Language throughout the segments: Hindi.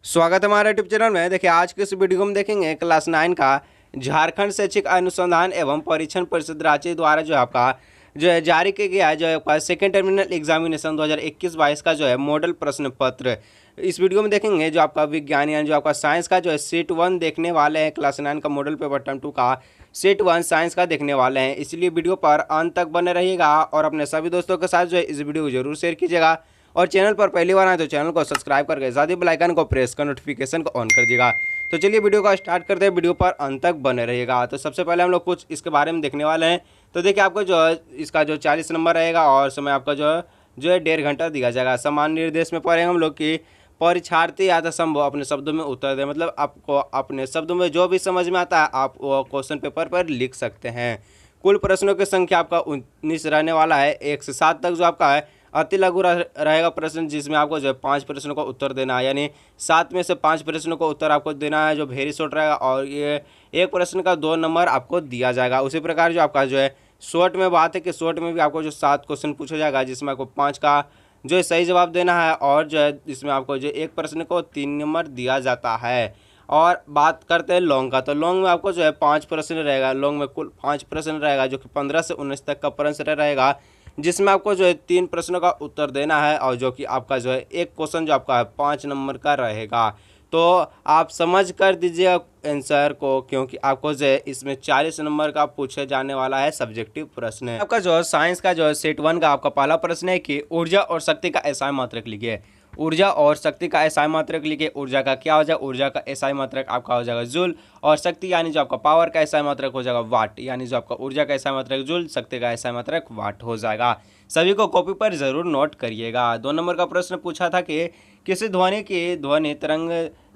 स्वागत है हमारे यूट्यूब चैनल में। देखिए आज के इस वीडियो में देखेंगे क्लास 9 का झारखंड शैक्षिक अनुसंधान एवं परीक्षण परिषद रांची द्वारा जो आपका जारी किया गया है जो आपका सेकेंड टर्मिनल एग्जामिनेशन 2021-22 का जो है मॉडल प्रश्न पत्र। इस वीडियो में देखेंगे जो आपका विज्ञान यानी जो आपका साइंस का जो है सेट 1 देखने वाले हैं। क्लास 9 का मॉडल पेपर टर्म 2 का सेट 1 साइंस का देखने वाले हैं, इसलिए वीडियो पर अंत तक बने रहिएगा और अपने सभी दोस्तों के साथ जो है इस वीडियो को जरूर शेयर कीजिएगा और चैनल पर पहली बार आए तो चैनल को सब्सक्राइब करके साथ ही बेल आइकन को प्रेस कर नोटिफिकेशन को ऑन कर दीजिएगा। तो चलिए वीडियो को स्टार्ट करते हैं, वीडियो पर अंत तक बने रहिएगा। तो सबसे पहले हम लोग कुछ इसके बारे में देखने वाले हैं। तो देखिए आपको जो है इसका जो 40 नंबर रहेगा और समय आपका जो है 1.5 घंटा दिया जाएगा। समान निर्देश में पढ़ेंगे हम लोग कि परीक्षार्थी यथासंभव अपने शब्दों में उत्तर दें, मतलब आपको अपने शब्दों में जो भी समझ में आता है आप वो क्वेश्चन पेपर पर लिख सकते हैं। कुल प्रश्नों की संख्या आपका 19 रहने वाला है। 1 से 7 तक जो आपका है अति लघु रहेगा प्रश्न, जिसमें आपको जो है 5 प्रश्नों का उत्तर देना है, यानी 7 में से 5 प्रश्नों का उत्तर आपको देना है जो वेरी शॉर्ट रहेगा और ये एक प्रश्न का 2 नंबर आपको दिया जाएगा। उसी प्रकार जो आपका जो है शॉर्ट में बात है कि शॉर्ट में भी आपको जो 7 क्वेश्चन पूछा जाएगा जिसमें आपको 5 का जो है सही जवाब देना है और जो है इसमें आपको जो एक प्रश्न को 3 नंबर दिया जाता है। और बात करते हैं लॉन्ग का, तो लॉन्ग में आपको जो है 5 प्रश्न रहेगा। लॉन्ग में कुल 5 प्रश्न रहेगा जो कि 15 से 19 तक का प्रश्न रहेगा, जिसमें आपको जो है 3 प्रश्नों का उत्तर देना है और जो कि आपका जो है एक क्वेश्चन जो आपका है 5 नंबर का रहेगा। तो आप समझ कर दीजिए आंसर को, क्योंकि आपको जो है इसमें 40 नंबर का पूछे जाने वाला है सब्जेक्टिव प्रश्न है। आपका जो है साइंस का जो है सेट 1 का आपका पहला प्रश्न है कि ऊर्जा और शक्ति का एसआई मात्रक लिखिए। ऊर्जा और शक्ति का एसआई मात्रक लिखिए। ऊर्जा का क्या हो जाएगा? ऊर्जा का एसआई मात्रक आपका हो जाएगा जूल, और शक्ति यानी जो आपका पावर का एसआई मात्रक हो जाएगा वाट, यानी जो आपका ऊर्जा का एसआई मात्रक जूल, शक्ति का एसआई मात्रक वाट हो जाएगा। सभी को कॉपी पर जरूर नोट करिएगा। 2 नंबर का प्रश्न पूछा था कि किसी ध्वनि तरंग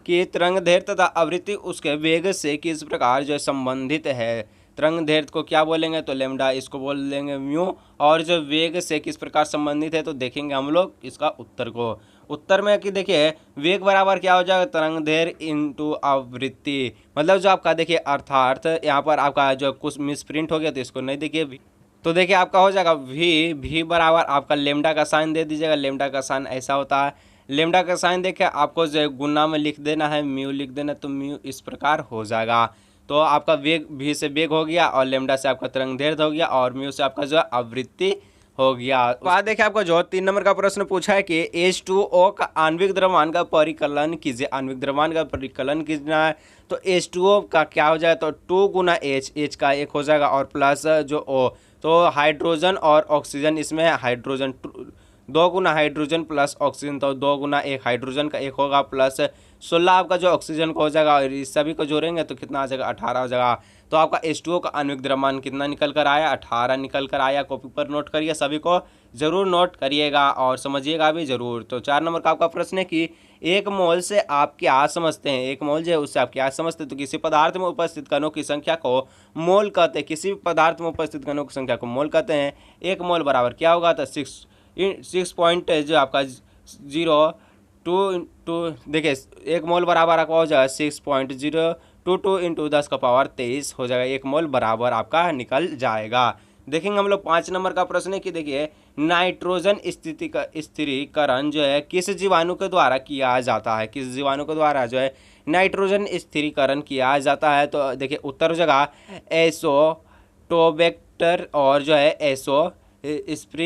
की तरंगदैर्घ्य तथा आवृत्ति उसके वेग से किस प्रकार जो है संबंधित है। तरंगदैर्घ्य को क्या बोलेंगे? तो लैम्डा, इसको बोल देंगे म्यू, और जो वेग से किस प्रकार संबंधित है तो देखेंगे हम लोग इसका उत्तर को। उत्तर में कि देखिए वेग बराबर क्या हो जाएगा? तरंगदैर्घ्य इंटू आवृत्ति, मतलब जो आपका देखिए अर्थात यहाँ पर आपका जो कुछ मिसप्रिंट हो गया तो इसको नहीं देखिए। तो देखिए आपका हो जाएगा भी बराबर आपका लेमडा का साइन दे दीजिएगा। लेमडा का साइन ऐसा होता है, लेमडा का साइन देखिए आपको जो है गुना में लिख देना है, म्यू लिख देना, तो म्यू इस प्रकार हो जाएगा। तो आपका वेग भी से वेग हो गया और लेमडा से आपका तरंगदैर्घ्य हो गया और म्यू से आपका जो है आवृत्ति हो गया। बाद देखिए आपको जो 3 नंबर का प्रश्न पूछा है कि H2O का आणविक द्रव्यमान का परिकलन कीजिए। आणविक द्रव्यमान का परिकलन कीजना है तो H2O का क्या हो जाएगा? तो 2 गुना H का 1 हो जाएगा और प्लस जो O, तो हाइड्रोजन और ऑक्सीजन इसमें है। हाइड्रोजन 2 गुना हाइड्रोजन प्लस ऑक्सीजन, तो 2 गुना 1 हाइड्रोजन का 1 होगा प्लस 16 आपका जो ऑक्सीजन का हो जाएगा और इस सभी को जोड़ेंगे तो कितना आ जाएगा? 18 हो जाएगा। तो आपका H2O का आणविक द्रव्यमान कितना निकल कर आया? 18 निकल कर आया। कॉपी पर नोट करिए, सभी को जरूर नोट करिएगा और समझिएगा भी जरूर। तो 4 नंबर का आपका प्रश्न है कि 1 मोल से आप क्या समझते हैं? 1 मोल जो है उससे आप क्या समझते हैं? तो किसी पदार्थ में उपस्थित कणों की संख्या को मोल कहते हैं। किसी भी पदार्थ में उपस्थित कणों की संख्या को मोल कहते हैं। 1 मोल बराबर क्या होगा? तो 6 पॉइंट जो आपका 0.2 देखिए 1 मोल बराबर आपका हो जाएगा 6.022 इंटू 10 का पावर 23 हो जाएगा। 1 मोल बराबर आपका निकल जाएगा। देखेंगे हम लोग 5 नंबर का प्रश्न है कि देखिए नाइट्रोजन स्थिरीकरण जो है किस जीवाणु के द्वारा किया जाता है? किस जीवाणु के द्वारा जो है नाइट्रोजन स्थिरीकरण किया जाता है? तो देखिए उत्तर हो जाएगा एसोटोबैक्टर और जो है एसोस्पिरिलियम,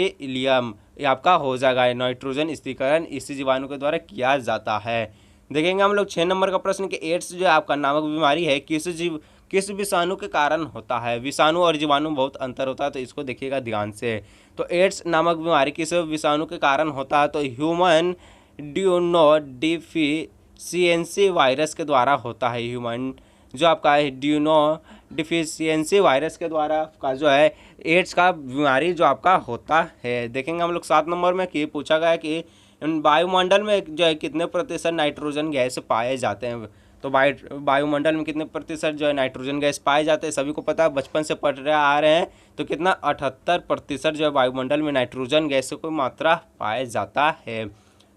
ये आपका हो जाएगा। नाइट्रोजन स्थिरीकरण इसी जीवाणु के द्वारा किया जाता है। देखेंगे हम लोग 6 नंबर का प्रश्न कि एड्स जो है आपका नामक बीमारी है किस विषाणु के कारण होता है? विषाणु और जीवाणु बहुत अंतर होता है, तो इसको देखिएगा ध्यान से। तो एड्स नामक बीमारी किस विषाणु के कारण होता है? तो ह्यूमन ड्यूनोडिफिशियेंसी वायरस के द्वारा होता है। ह्यूमन जो आपका है ड्यूनोडिफिशियेंसी वायरस के द्वारा आपका जो है एड्स का बीमारी जो आपका होता है। देखेंगे हम लोग 7 नंबर में कि पूछा गया कि वायुमंडल में जो है कितने प्रतिशत नाइट्रोजन गैस पाए जाते हैं? तो वायुमंडल में कितने प्रतिशत जो है नाइट्रोजन गैस पाए जाते हैं? सभी को पता है, बचपन से पढ़ रहे आ रहे हैं। तो कितना 78% जो है वायुमंडल में नाइट्रोजन गैस की मात्रा पाया जाता है।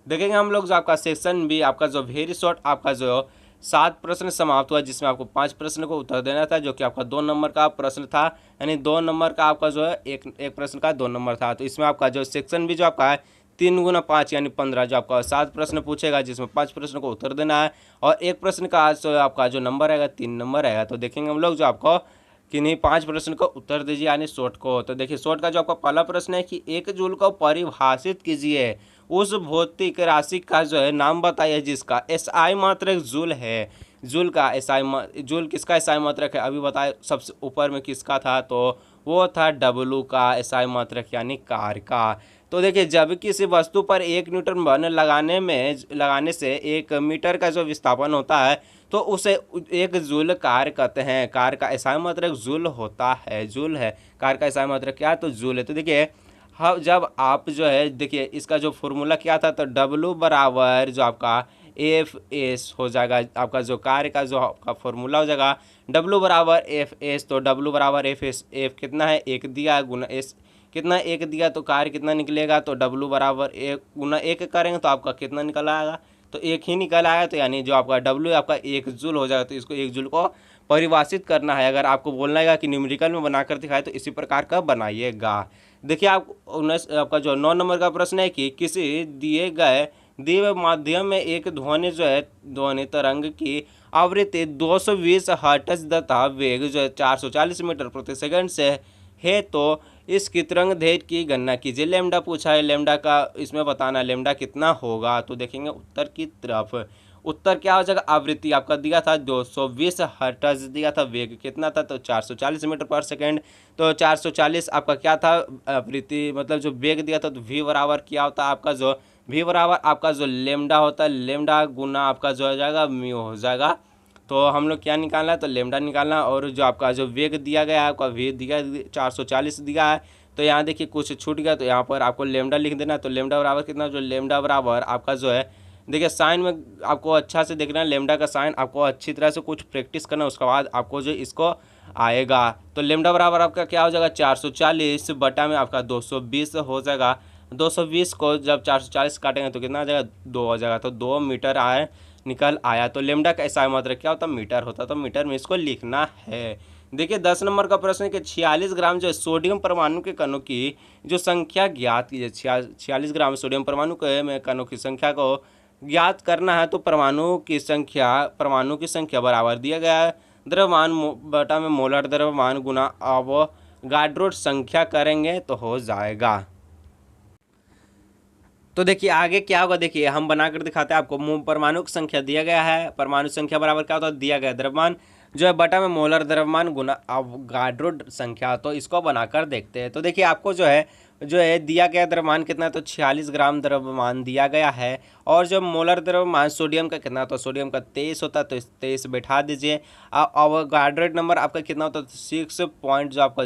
देखेंगे हम लोग जो आपका सेक्शन भी आपका जो वेरी शॉर्ट आपका जो 7 प्रश्न समाप्त हुआ, जिसमें आपको 5 प्रश्न को उत्तर देना था, जो कि आपका 2 नंबर का प्रश्न था, यानी 2 नंबर का आपका जो है एक प्रश्न का 2 नंबर था। तो इसमें आपका जो सेक्शन भी जो आपका है 3 गुना 5 यानी 15 जो आपका 7 प्रश्न पूछेगा, जिसमें 5 प्रश्न को उत्तर देना है और एक प्रश्न का आपका जो नंबर रहेगा 3 नंबर रहेगा। तो देखेंगे हम लोग जो आपको किन्हीं 5 प्रश्न का उत्तर दीजिए यानी शॉर्ट को। तो देखिए शॉर्ट का जो आपका पहला प्रश्न है कि 1 जूल को परिभाषित कीजिए, उस भौतिक राशि का जो है नाम बताइए जिसका एसआई मात्रक जूल है। जूल का एसआई, जूल किसका एसआई मात्रक है अभी बताए, सबसे ऊपर में किसका था, तो वो था डब्लू का एसआई मात्रक यानी कार का। तो देखिए जब किसी वस्तु पर 1 न्यूटन बल लगाने से 1 मीटर का जो विस्थापन होता है तो उसे 1 जूल कार कहते हैं। कार का एसआई मात्रक जूल होता है, जूल है कार का एसआई मात्रक क्या है, तो जूल है। तो देखिए हाँ, जब आप जो है देखिए इसका जो फॉर्मूला क्या था, तो डब्लू बराबर जो आपका एफ एस हो जाएगा, आपका जो कार्य का जो आपका फॉर्मूला हो जाएगा डब्लू बराबर एफ एस। तो डब्लू बराबर एफ एस, एफ कितना है 1 दिया गुना एस कितना 1 दिया, तो कार्य कितना निकलेगा, तो डब्लू बराबर 1 गुना 1 करेंगे तो आपका कितना निकल आएगा, तो 1 ही निकल आएगा। तो यानी जो आपका डब्लू आपका 1 जूल हो जाएगा। तो इसको 1 जूल को परिभाषित करना है। अगर आपको बोलना है कि न्यूमेरिकल में बनाकर दिखाए तो इसी प्रकार का बनाइएगा। देखिए आपका जो 9 नंबर का प्रश्न है कि किसी दिए माध्यम में एक ध्वनि जो है ध्वनि तरंग की आवृत्ति 220 हर्ट्ज तथा वेग जो है 440 मीटर प्रति सेकंड से है, तो इसकी तरंग दैर्घ्य की गणना कीजिए। लेमडा पूछा है, लेमडा का इसमें बताना लेमडा कितना होगा। तो देखेंगे उत्तर की तरफ, उत्तर क्या हो जाएगा, आवृत्ति आपका दिया था 220 हर्ट्ज दिया था, वेग कितना था, तो 440 मीटर पर सेकेंड। तो 440 आपका क्या था आवृत्ति, मतलब जो वेग दिया था, तो v बराबर क्या होता है आपका जो v बराबर आपका जो लेमडा होता है, लेमडा गुना आपका जो हो जाएगा म्यू हो जाएगा। तो हम लोग क्या निकालना है, तो लेमडा निकालना। और जो आपका जो वेग दिया गया है आपका वे दिया 440 दिया है, तो यहाँ देखिए कुछ छूट गया, तो यहाँ पर आपको लेमडा लिख देना। तो लेमडा बराबर कितना, जो लेमडा बराबर आपका जो है देखिए साइन में आपको अच्छा से देखना है, लेमडा का साइन आपको अच्छी तरह से कुछ प्रैक्टिस करना, उसके बाद आपको जो इसको आएगा। तो लेमडा बराबर आपका क्या हो जाएगा 440 बटा में आपका 220 हो जाएगा। 220 को जब 440 काटेंगे तो कितना आ जाएगा 2 हो जाएगा। तो 2 मीटर निकल आया। तो लेमडा का एसआई मात्रक क्या होता, मीटर होता, तो मीटर में इसको लिखना है। देखिए 10 नंबर का प्रश्न है कि 46 ग्राम जो सोडियम परमाणु के कणों की जो संख्या ज्ञात कीजिए। 46 ग्राम सोडियम परमाणु के में कणों की संख्या को ज्ञात करना है। तो परमाणु की संख्या बराबर दिया गया है द्रव्यमान बटा में मोलर द्रव्यमान गुना अवोगाड्रो संख्या करेंगे तो हो जाएगा। तो देखिए आगे क्या होगा, देखिए हम बनाकर दिखाते हैं आपको। परमाणु की संख्या दिया गया है, परमाणु संख्या बराबर क्या होता है, दिया गया द्रव्यमान जो है बटा में मोलर द्रव्यमान गुना अवोगाड्रो संख्या। तो इसको बनाकर देखते हैं। तो देखिए आपको जो है दिया गया द्रव्यमान कितना, तो 46 ग्राम द्रव्यमान दिया गया है। और जो मोलर द्रव्यमान सोडियम का कितना, तो सोडियम का 23 होता है, तो 23 बैठा दीजिए। अवोगाड्रो नंबर आपका कितना होता है, 6 पॉइंट जो आपका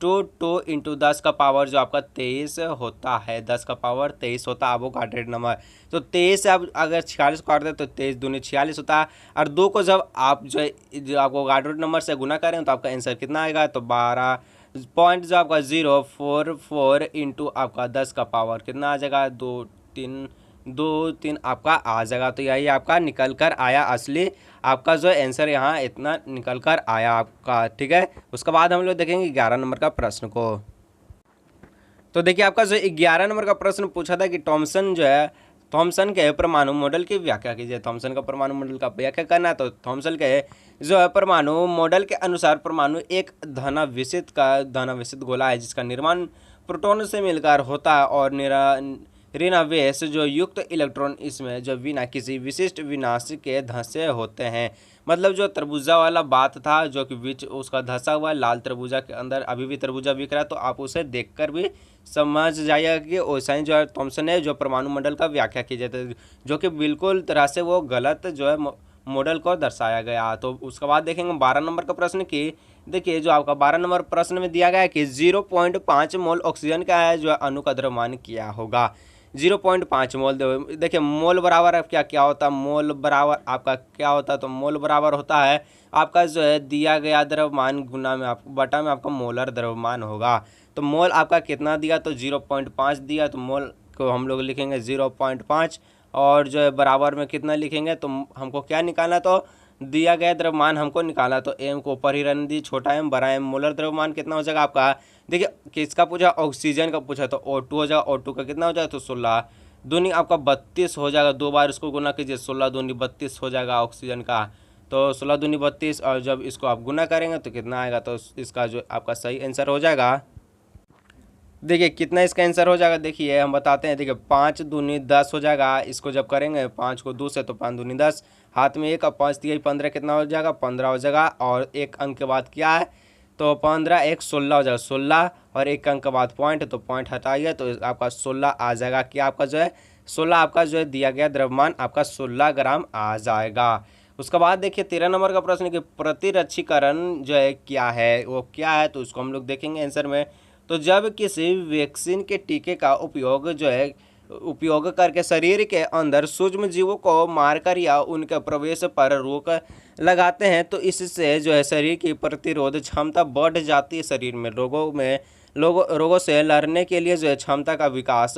022 इंटू 10 का पावर जो आपका 23 होता है, 10 का पावर 23 होता है अवोगाड्रो नंबर। तो 23 से आप अगर 46 काट दें तो 23 दूनी 46 होता है। और 2 को जब आप जो अवोगाड्रो नंबर से गुना करें तो आपका आंसर कितना आएगा, तो 12 पॉइंट जो आपका 044 इंटू आपका 10 का पावर कितना आ जाएगा, 2 3 आपका आ जाएगा। तो यही आपका निकल कर आया असली आपका जो आंसर यहाँ इतना निकल कर आया आपका, ठीक है। उसके बाद हम लोग देखेंगे 11 नंबर का प्रश्न को। तो देखिए आपका जो 11 नंबर का प्रश्न पूछा था कि थॉमसन के परमाणु मॉडल की व्याख्या कीजिए। थॉमसन का परमाणु मॉडल का व्याख्या करना है। तो थॉमसन के जो है परमाणु मॉडल के अनुसार परमाणु एक धनावेशित गोला है जिसका निर्माण प्रोटॉन से मिलकर होता है और ऋणावेश जो युक्त इलेक्ट्रॉन इसमें जो बिना किसी विशिष्ट विनाश के धंसे होते हैं। मतलब जो तरबूजा वाला बात था जो कि बीच उसका धंसा हुआ लाल तरबूजा के अंदर अभी भी तरबूजा बिक रहा है, तो आप उसे देखकर भी समझ जाइएगा कि वैसा ही जो है थॉमसन ने जो परमाणु मॉडल का व्याख्या की जाती है, जो कि बिल्कुल तरह से वो गलत जो है मॉडल को दर्शाया गया। तो उसके बाद देखेंगे 12 नंबर का प्रश्न की। देखिए जो आपका 12 नंबर प्रश्न में दिया गया है कि 0.5 मोल ऑक्सीजन का है जो अणु का द्रव्यमान क्या होगा। 0.5 मोल। देखिए मोल बराबर क्या क्या होता है, मोल बराबर आपका क्या होता है, तो मोल बराबर होता है आपका जो है दिया गया द्रव्यमान गुना में बटा में आपका मोलर द्रव्यमान होगा। तो मोल आपका कितना दिया, तो 0.5 दिया, तो मोल को हम लोग लिखेंगे 0.5 और जो है बराबर में कितना लिखेंगे, तो हमको क्या निकालना, तो दिया गया द्रव्यमान हमको निकाला, तो एम को ऊपर ही रहने दी, छोटा एम बड़ा एम। मोलर द्रव्यमान कितना हो जाएगा आपका, देखिए किसका पूछा, ऑक्सीजन का पूछा, तो O2 हो जाएगा। O2 का कितना हो जाएगा, तो 16 दूनी आपका 32 हो जाएगा। 2 बार इसको गुना कीजिए, 16 दूनी 32 हो जाएगा ऑक्सीजन का। तो 16 दूनी 32, और जब इसको आप गुना करेंगे तो कितना आएगा, तो इसका जो आपका सही आंसर हो जाएगा, देखिए कितना इसका आंसर हो जाएगा, देखिए हम बताते हैं। देखिए 5 दूनी 10 हो जाएगा। इसको जब करेंगे 5 को 2 से, तो 5 दूनी 10, हाथ में 1 और 5 दिए 15, कितना हो जाएगा, 15 हो जाएगा। और एक अंक के बाद क्या है, तो 15 1 16 हो जाएगा, 16, और एक अंक के बाद पॉइंट, तो पॉइंट हटाइए तो आपका 16 आ जाएगा। क्या आपका जो है 16 आपका जो है दिया गया द्रव्यमान आपका 16 ग्राम आ जाएगा। उसके बाद देखिए 13 नंबर का प्रश्न कि प्रतिरक्षीकरण जो है क्या है, वो क्या है, तो उसको हम लोग देखेंगे आंसर में। तो जब किसी वैक्सीन के टीके का उपयोग जो है उपयोग करके शरीर के अंदर सूक्ष्म जीवों को मारकर या उनके प्रवेश पर रोक लगाते हैं, तो इससे जो है शरीर की प्रतिरोध क्षमता बढ़ जाती है। शरीर में रोगों से लड़ने के लिए जो है क्षमता का विकास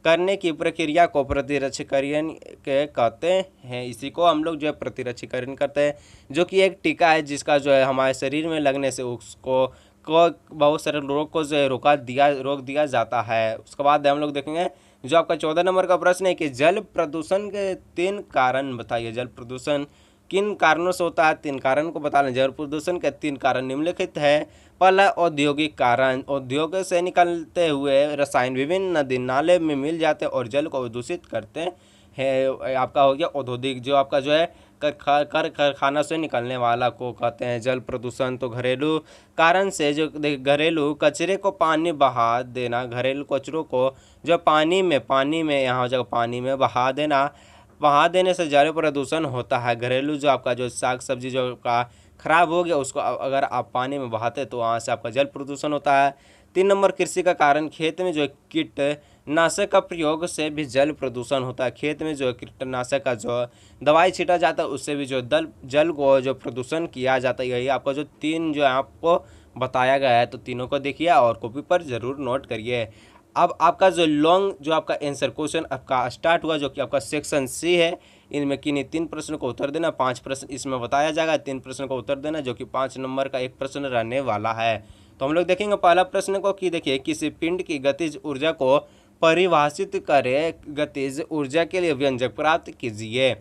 करने की प्रक्रिया को प्रतिरक्षीकरण के कहते हैं। इसी को हम लोग जो है प्रतिरक्षीकरण करते हैं, जो कि एक टीका है जिसका जो है हमारे शरीर में लगने से उसको बहुत सारे रोग को जो है रोक दिया जाता है। उसके बाद हम लोग देखेंगे जो आपका 14 नंबर का प्रश्न है कि जल प्रदूषण के 3 कारण बताइए। जल प्रदूषण किन कारणों से होता है, 3 कारण को बताना। जल प्रदूषण के 3 कारण निम्नलिखित है। पहला औद्योगिक कारण, उद्योग से निकलते हुए रसायन विभिन्न नदी नाले में मिल जाते हैं और जल को दूषित करते हैं। आपका हो गया औद्योगिक, जो आपका जो है कारखाना से निकलने वाला को कहते हैं जल प्रदूषण। तो घरेलू कारण से जो घरेलू कचरे को पानी बहा देना, घरेलू कचरों को जो पानी में यहाँ हो जाएगा पानी में बहा देने से जल प्रदूषण होता है। घरेलू जो आपका जो साग सब्जी जो का खराब हो गया उसको अगर आप पानी में बहाते तो वहाँ से आपका जल प्रदूषण होता है। 3 नंबर कृषि का कारण, खेत में जो कीटनाशक का प्रयोग से भी जल प्रदूषण होता है। खेत में जो कीटनाशक का जो दवाई छीटा जाता है उससे भी जो जल को जो प्रदूषण किया जाता है। यही आपका जो 3 जो आपको बताया गया है, तो तीनों को देखिए और कॉपी पर ज़रूर नोट करिए। अब आपका जो लॉन्ग जो आपका आंसर क्वेश्चन आपका स्टार्ट हुआ, जो कि आपका सेक्शन सी है। इनमें किन्हीं 3 प्रश्नों को उत्तर देना, 5 प्रश्न इसमें बताया जाएगा, 3 प्रश्नों को उत्तर देना, जो कि 5 नंबर का एक प्रश्न रहने वाला है। तो हम लोग देखेंगे पहला प्रश्न को कि देखिए किसी पिंड की गतिज ऊर्जा को परिभाषित करें, गतिज ऊर्जा के लिए व्यंजक प्राप्त कीजिए।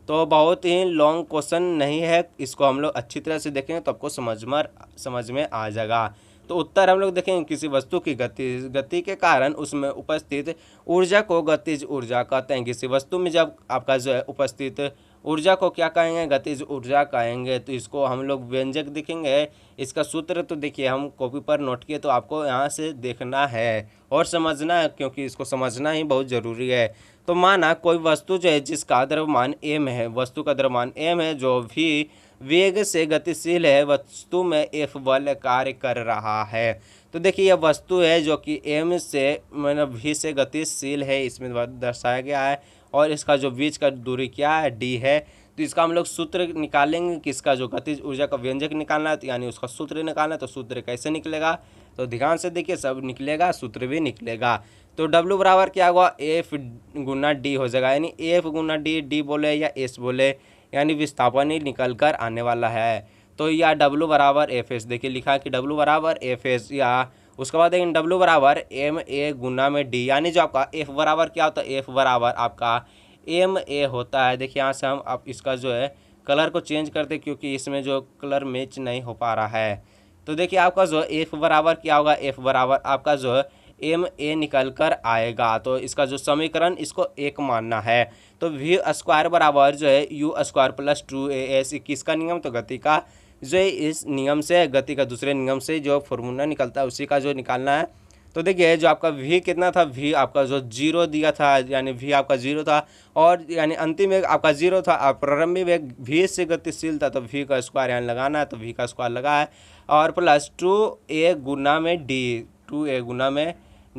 तो बहुत ही लॉन्ग क्वेश्चन नहीं है, इसको हम लोग अच्छी तरह से देखेंगे तो आपको समझ में आ जाएगा। तो उत्तर हम लोग देखेंगे किसी वस्तु की गति के कारण उसमें उपस्थित ऊर्जा को गतिज ऊर्जा कहते हैं। किसी वस्तु में जब आपका जो है उपस्थित ऊर्जा को क्या कहेंगे, गतिज ऊर्जा कहेंगे। तो इसको हम लोग व्यंजक दिखेंगे। इसका सूत्र तो देखिए हम कॉपी पर नोट किए, तो आपको यहाँ से देखना है और समझना है, क्योंकि इसको समझना ही बहुत ज़रूरी है। तो माना कोई वस्तु जो है जिसका द्रव्यमान m है, वस्तु का द्रव्यमान m है, जो भी वेग से गतिशील है, वस्तु में F बल कार्य कर रहा है। तो देखिए यह वस्तु है जो कि m से मतलब v से गतिशील है, इसमें दर्शाया गया है। और इसका जो बीच का दूरी क्या है, d है। तो इसका हम लोग सूत्र निकालेंगे कि इसका जो गतिज ऊर्जा का व्यंजक निकालना है, तो यानी उसका सूत्र निकालना है। तो सूत्र कैसे निकलेगा, तो ध्यान से देखिए, सब निकलेगा, सूत्र भी निकलेगा। तो W बराबर क्या होगा, F गुना D हो जाएगा, यानी F गुना D बोले या S बोले, यानी विस्थापन ही निकल कर आने वाला है। तो या W बराबर FS, देखिए लिखा है कि W बराबर FS, या उसके बाद देखेंगे W बराबर MA गुना में D, यानी जो आपका F बराबर क्या होता है, F बराबर आपका MA होता है। देखिए यहाँ से हम आप इसका जो है कलर को चेंज करते, क्योंकि इसमें जो कलर मैच नहीं हो पा रहा है। तो देखिए आपका जो F बराबर क्या होगा, F बराबर आपका जो है MA निकल कर आएगा। तो इसका जो समीकरण इसको 1 मानना है। तो V स्क्वायर बराबर जो है U स्क्वायर प्लस 2AS, किसका नियम, तो गति का जो है इस नियम से, गति का दूसरे नियम से जो फॉर्मूला निकलता है उसी का जो निकालना है। तो देखिए जो आपका V कितना था, V आपका जो 0 दिया था, यानी V आपका 0 था, और यानी अंतिम वेग आपका 0 था, प्रारंभिक वेग V से गतिशील था, तो V का स्क्वायर यहाँ लगाना है, तो V का स्क्वायर लगा है, और प्लस 2A गुना में D, 2A गुना में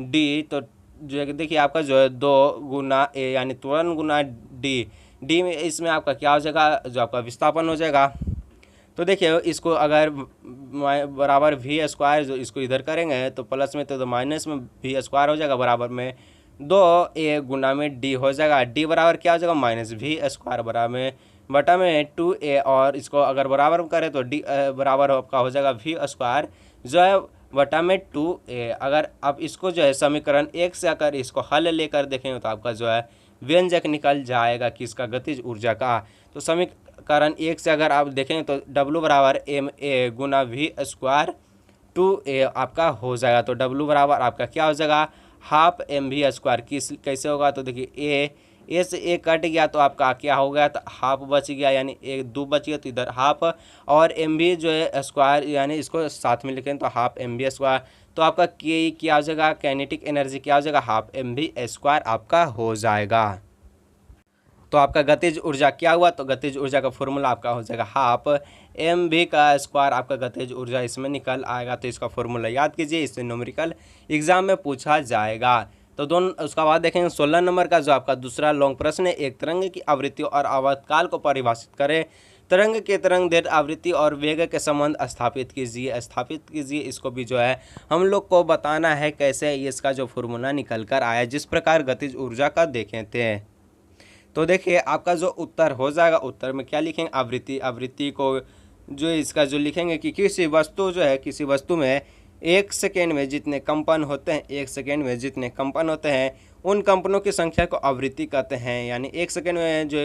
D। तो जो देखिए आपका जो है 2 गुना A यानी त्वरण गुना D में इसमें आपका क्या हो जाएगा, जो आपका विस्थापन हो जाएगा। तो देखिए इसको अगर बराबर V स्क्वायर, जो इसको इधर करेंगे तो प्लस में तो माइनस में V स्क्वायर हो जाएगा, बराबर में 2a गुना में d हो जाएगा। d बराबर क्या हो जाएगा -v² बटा में 2a, और इसको अगर बराबर करें तो d बराबर आपका हो जाएगा v² जो है बटा में 2a। अगर आप इसको जो है समीकरण 1 से अगर इसको हल लेकर देखेंगे तो आपका जो है व्यंजक निकल जाएगा किसका, गतिज ऊर्जा का। तो समीकरण 1 से अगर आप देखेंगे तो W बराबर ma गुना v² 2a आपका हो जाएगा। तो W बराबर आपका क्या हो जाएगा हाफ mv²। किस कैसे होगा तो देखिए ए से ए कट गया तो आपका क्या हो गया, तो हाफ बच गया, यानी एक 2 बच गया तो इधर हाफ, और एम भी जो है स्क्वायर यानी इसको साथ में लिखें तो हाफ mv²। तो आपका क्या हो जाएगा, काइनेटिक एनर्जी क्या हो जाएगा हाफ mv² आपका हो जाएगा। तो आपका गतिज ऊर्जा क्या हुआ, तो गतिज ऊर्जा का फॉर्मूला आपका हो जाएगा हाफ mv² आपका गतिज ऊर्जा इसमें निकल आएगा। तो इसका फॉर्मूला याद कीजिए, इससे न्यूमेरिकल एग्जाम में पूछा जाएगा। तो दोनों उसका बाद देखेंगे 16 नंबर का जो आपका दूसरा लॉन्ग प्रश्न है, एक तरंग की आवृत्ति और आवर्तकाल को परिभाषित करें। तरंग के तरंग दैर्ध्य आवृत्ति और वेग के संबंध स्थापित कीजिए। इसको भी जो है हम लोग को बताना है कैसे इसका जो फॉर्मूला निकल कर आया, जिस प्रकार गतिज ऊर्जा का देखे थे। तो देखिए आपका जो उत्तर हो जाएगा, उत्तर में क्या लिखेंगे आवृत्ति को जो इसका जो लिखेंगे कि किसी वस्तु में 1 सेकेंड में जितने कंपन होते हैं, 1 सेकेंड में जितने कंपन होते हैं उन कंपनों की संख्या को आवृत्ति कहते हैं। यानी 1 सेकेंड में जो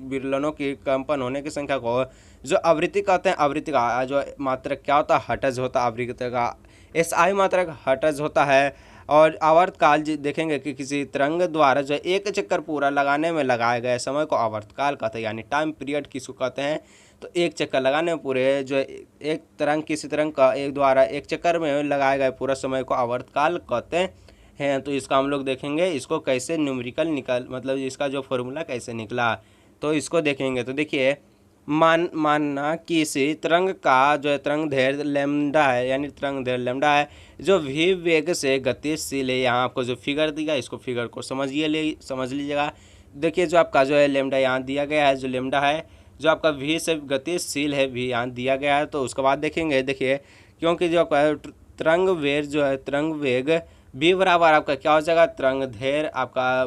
विरलों की कंपन होने की संख्या को जो आवृत्ति कहते हैं। आवृत्ति का जो मात्रक क्या होता है, हर्ट्ज होता है। आवृत्ति का SI मात्रक हर्ट्ज होता है। और आवर्तकाल देखेंगे कि किसी तरंग द्वारा जो एक चक्कर पूरा लगाने में लगाए गए समय को आवर्तकाल कहते हैं, यानी टाइम पीरियड किसको कहते हैं, तो एक चक्कर लगाने में पूरे जो एक तरंग किसी तरंग का एक द्वारा एक चक्कर में लगाए गए पूरा समय को आवर्तकाल कहते हैं। तो इसका हम लोग देखेंगे इसको कैसे न्यूमेरिकल मतलब इसका जो फॉर्मूला कैसे निकला, तो इसको देखेंगे। तो देखिए मानना कि इसी तरंग का जो तरंग दैर्ध्य लैम्डा है, यानी तरंग दैर्ध्य लैम्डा है जो v वेग से गतिशील है। यहाँ आपको जो फिगर दिया इसको फिगर को समझ लीजिएगा। देखिए जो आपका जो है लैम्डा यहाँ दिया गया है, जो लैम्डा है जो आपका v से गतिशील है, v यहाँ दिया गया है। तो उसके बाद देखेंगे, देखिए क्योंकि जो आपका तरंग वेग जो है तरंग वेग v बराबर आपका क्या हो जाएगा तरंग दैर्ध्य आपका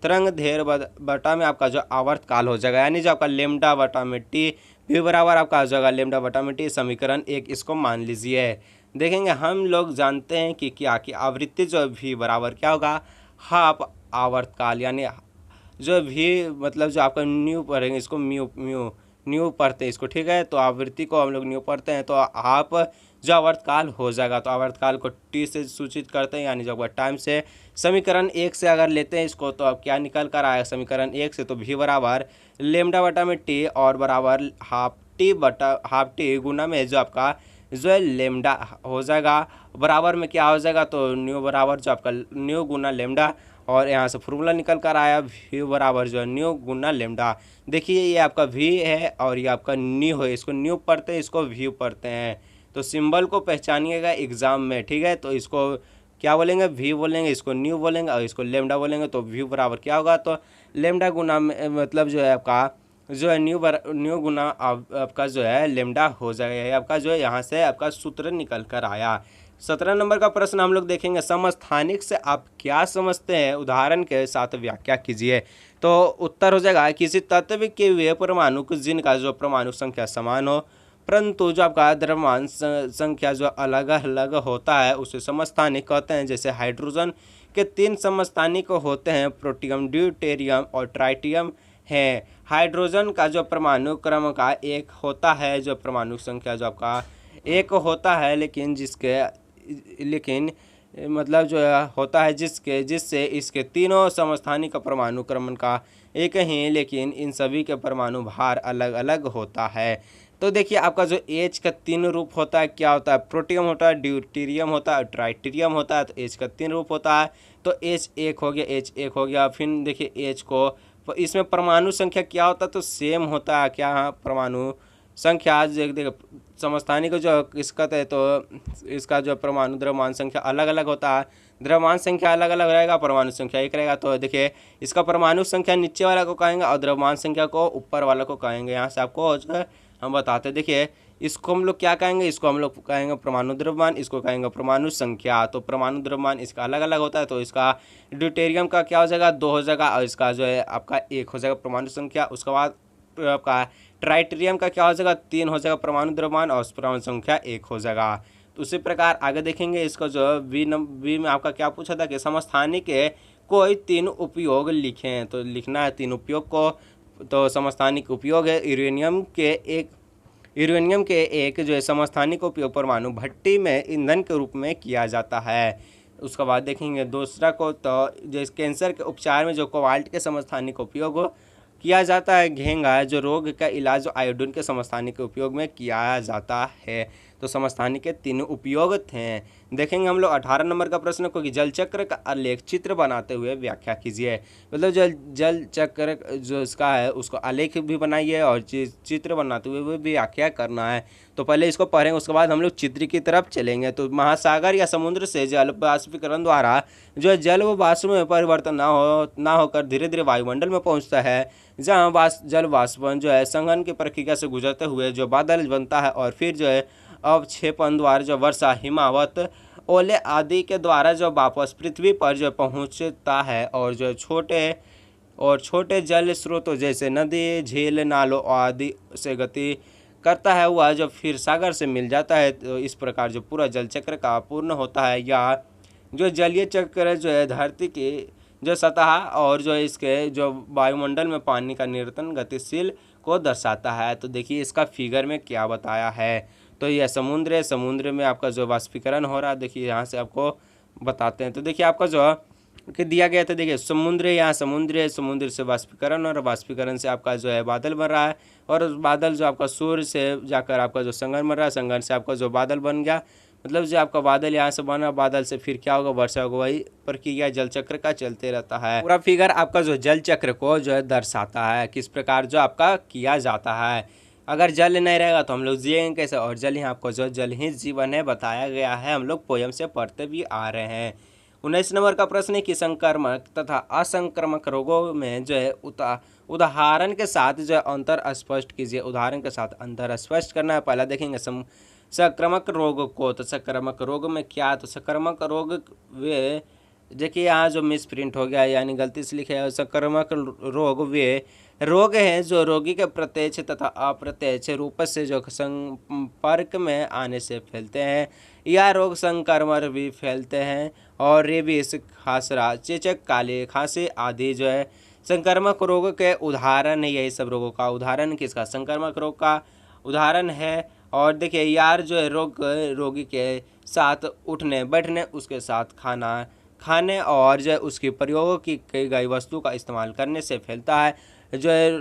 तरंग दैर्ध्य बटा में आपका जो आवर्तकाल हो जाएगा, यानी जो आपका लैम्डा बटा में t v बराबर आपका हो जाएगा लैम्डा बटा में t। समीकरण 1 इसको मान लीजिए। देखेंगे हम लोग जानते हैं कि क्या कि आवृत्ति जो v बराबर क्या होगा हाफ आवर्तकाल, यानी जो v मतलब जो आपका न्यू पढ़ेंगे इसको न्यू पढ़ते हैं इसको, ठीक है। तो आवृत्ति को हम लोग न्यू पढ़ते हैं तो हाफ जो आवर्तकाल हो जाएगा। तो आवर्तकाल को t से सूचित करते हैं, यानी जो टाइम से। समीकरण 1 से अगर लेते हैं इसको तो अब क्या निकल कर आएगा समीकरण 1 से, तो v बराबर लैम्डा बटा में t और बराबर हाफ टी गुना में जो आपका जो है लैम्डा हो जाएगा। बराबर में क्या हो जाएगा, तो न्यू बराबर जो आपका न्यू गुना लैम्डा, और यहाँ से फॉर्मूला निकल कर आया v बराबर जो है न्यू गुना लैम्डा। देखिए ये आपका v है और ये आपका न्यू है, इसको न्यू पढ़ते हैं इसको v पढ़ते हैं। तो सिंबल को पहचानिएगा एग्जाम में, ठीक है। तो इसको क्या बोलेंगे v बोलेंगे, इसको न्यू बोलेंगे और इसको लैम्डा बोलेंगे। तो v बराबर क्या होगा, तो लैम्डा गुना मतलब जो है आपका जो है न्यू गुना आपका जो है लैम्डा हो जाएगा। ये आपका जो है यहाँ से आपका सूत्र निकल कर आया। 17 नंबर का प्रश्न हम लोग देखेंगे, समस्थानिक से आप क्या समझते हैं, उदाहरण के साथ व्याख्या कीजिए। तो उत्तर हो जाएगा किसी तत्व के वे परमाणु जिनका जो परमाणु संख्या समान हो परंतु जो आपका द्रव्यमान संख्या जो अलग अलग होता है उसे समस्थानिक कहते हैं। जैसे हाइड्रोजन के 3 समस्थानिक होते हैं, प्रोटियम, ड्यूटेरियम और ट्राइटियम है। हाइड्रोजन का जो परमाणु क्रम का 1 होता है, जो परमाणु संख्या जो आपका 1 होता है, लेकिन मतलब जो होता है जिससे इसके तीनों समस्थानिक परमाणु क्रम का 1 ही, लेकिन इन सभी के परमाणु भार अलग अलग होता है। तो देखिए आपका जो H का 3 रूप होता है, क्या होता है, प्रोटियम होता है, ड्यूटेरियम होता है, ट्राइटेरियम होता है। तो H का 3 रूप होता है, तो H एक हो गया। फिर देखिए H को इसमें परमाणु संख्या क्या होता है, तो सेम होता है क्या, परमाणु संख्या देखिए समस्थानिक जो इसका है तो इसका जो परमाणु द्रव्यमान संख्या अलग अलग होता है। द्रव्यमान संख्या अलग अलग रहेगा, परमाणु संख्या 1 रहेगा। तो देखिए इसका परमाणु संख्या नीचे वाला को कहेंगे और द्रव्यमान संख्या को ऊपर वाला को कहेंगे। यहाँ से आपको हम बताते हैं, देखिए इसको हम लोग क्या कहेंगे, इसको हम लोग कहेंगे परमाणु द्रव्यमान, इसको कहेंगे परमाणु संख्या। तो परमाणु द्रव्यमान इसका अलग अलग होता है, तो इसका ड्यूटेरियम का क्या हो जाएगा 2 हो जाएगा, और इसका जो है आपका 1 हो जाएगा परमाणु संख्या। उसके बाद आपका ट्राइटेरियम का क्या हो जाएगा 3 हो जाएगा परमाणु द्रव्यमान, और परमाणु संख्या 1 हो जाएगा। तो उसी प्रकार आगे देखेंगे इसको जो बी में आपका क्या पूछा था कि समस्थानिक के कोई 3 उपयोग लिखें। तो लिखना है 3 उपयोग को। तो समस्थानिक उपयोग है यूरेनियम के एक जो है समस्थानिक उपयोग परमाणु भट्टी में ईंधन के रूप में किया जाता है। उसके बाद देखेंगे दूसरा को, तो जैसे कैंसर के उपचार में जो कोबाल्ट के समस्थानिक उपयोग किया जाता है। घेंगा जो रोग का इलाज आयोडीन के समस्थानिक उपयोग में किया जाता है। तो समस्थानिक के 3 उपयोग थे। देखेंगे हम लोग 18 नंबर का प्रश्न को कि जल चक्र का आलेख चित्र बनाते हुए व्याख्या कीजिए। मतलब जल चक्र जो इसका है उसको आलेख भी बनाइए और चित्र बनाते हुए भी व्याख्या करना है। तो पहले इसको पढ़ेंगे, उसके बाद हम लोग चित्र की तरफ चलेंगे। तो महासागर या समुद्र से जल वाष्पीकरण द्वारा जो जल व वाष्प में परिवर्तन ना होकर धीरे धीरे वायुमंडल में पहुँचता है, जहाँ जल वाष्पन जो है संघनन की प्रक्रिया से गुजरते हुए जो बादल बनता है, और फिर जो है अवक्षेपण द्वारा जो वर्षा, हिमावत, ओले आदि के द्वारा जो वापस पृथ्वी पर जो पहुंचता है, और जो छोटे जल स्रोतों जैसे नदी, झील, नालों आदि से गति करता है, वह जो फिर सागर से मिल जाता है। तो इस प्रकार जो पूरा जल चक्र का पूर्ण होता है। या जो जलीय चक्र जो है धरती की जो सतह और जो इसके जो वायुमंडल में पानी का निरंतर गतिशील को दर्शाता है। तो देखिए इसका फिगर में क्या बताया है। तो यह समुद्र है, समुद्र में आपका जो वाष्पीकरण हो रहा है, देखिए यहाँ से आपको बताते हैं। तो देखिए आपका जो कि दिया गया था, देखिए समुद्र है, यहाँ समुद्र है, समुद्र से वाष्पीकरण, और वाष्पीकरण से आपका जो है बादल बन रहा है, और बादल जो आपका सूर्य से जाकर आपका जो संघन बन रहा है, संघन से आपका जो बादल बन गया, मतलब जो आपका बादल यहाँ से बना, बादल से फिर क्या होगा वर्षा होगा। वही प्रक्रिया जल चक्र का चलते रहता है। पूरा फिगर आपका जो जल चक्र को जो है दर्शाता है, किस प्रकार जो आपका किया जाता है। अगर जल नहीं रहेगा तो हम लोग जिएंगे कैसे, और जल ही आपको जो जल ही जीवन है बताया गया है, हम लोग पोयम से पढ़ते भी आ रहे हैं। 19 नंबर का प्रश्न है कि संक्रमक तथा असंक्रमक रोगों में जो है उदाहरण के साथ जो है अंतर स्पष्ट कीजिए। उदाहरण के साथ अंतर स्पष्ट करना है। पहला देखेंगे संक्रमक रोग को। तो संक्रमक रोग में क्या, तो संक्रमक रोग वे, देखिए यहाँ जो मिस प्रिंट हो गया यानी गलती से लिखे है, संक्रमक रोग वे रोग हैं जो रोगी के प्रत्यक्ष तथा अप्रत्यक्ष रूप से जो संपर्क में आने से फैलते हैं, या रोग संक्रमण भी फैलते हैं, और रेबीज, खासरा, चेचक, काली खांसी आदि जो है संक्रामक रोग के उदाहरण है। यही सब रोगों का उदाहरण किसका, संक्रामक रोग का उदाहरण है। और देखिए यार जो है रोगी के साथ उठने बैठने, उसके साथ खाना खाने और जो है उसके प्रयोग की गई वस्तु का इस्तेमाल करने से फैलता है। जो है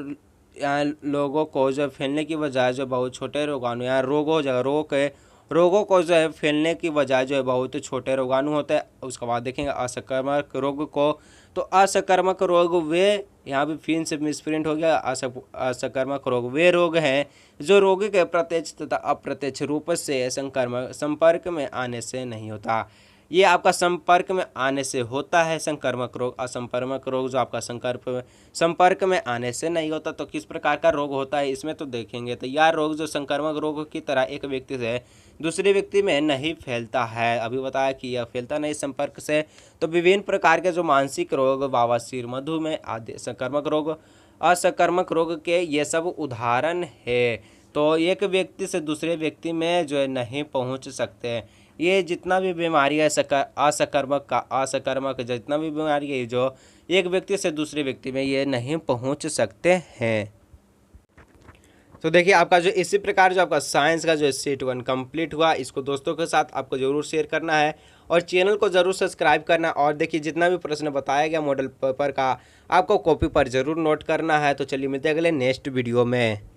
लोगों को जो फैलने की बजाय जो बहुत छोटे रोगाणु या रोग हो जाएगा, रोगों को जो है फैलने की बजाय जो है बहुत छोटे रोगाणु होते हैं। उसके बाद देखेंगे असंक्रामक रोग को। तो असंक्रामक रोग वे, यहाँ भी फिर से मिसप्रिंट हो गया, असंक्रामक रोग वे रोग हैं जो रोगी के प्रत्यक्ष तथा अप्रत्यक्ष रूप से संपर्क में आने से नहीं होता। ये आपका संपर्क में आने से होता है संक्रामक रोग। असंक्रामक रोग जो आपका संपर्क में आने से नहीं होता। तो किस प्रकार का रोग होता है इसमें तो देखेंगे। तो यह रोग जो संक्रामक रोग की तरह एक व्यक्ति से दूसरे व्यक्ति में नहीं फैलता है, अभी बताया कि यह फैलता नहीं संपर्क से। तो विभिन्न प्रकार के जो मानसिक रोग, बवासीर, मधुमेह आदि संक्रामक रोग, असंक्रामक रोग के ये सब उदाहरण है। तो एक व्यक्ति से दूसरे व्यक्ति में जो है नहीं पहुंच सकते। ये जितना भी बीमारी है असंक्रामक जितना भी बीमारी है जो एक व्यक्ति से दूसरे व्यक्ति में ये नहीं पहुंच सकते हैं। तो देखिए आपका जो इसी प्रकार जो आपका साइंस का जो सेट 1 कंप्लीट हुआ, इसको दोस्तों के साथ आपको जरूर शेयर करना है और चैनल को जरूर सब्सक्राइब करना। और देखिए जितना भी प्रश्न बताया गया मॉडल पेपर का आपको कॉपी पर जरूर नोट करना है। तो चलिए मिलते हैं अगले नेक्स्ट वीडियो में।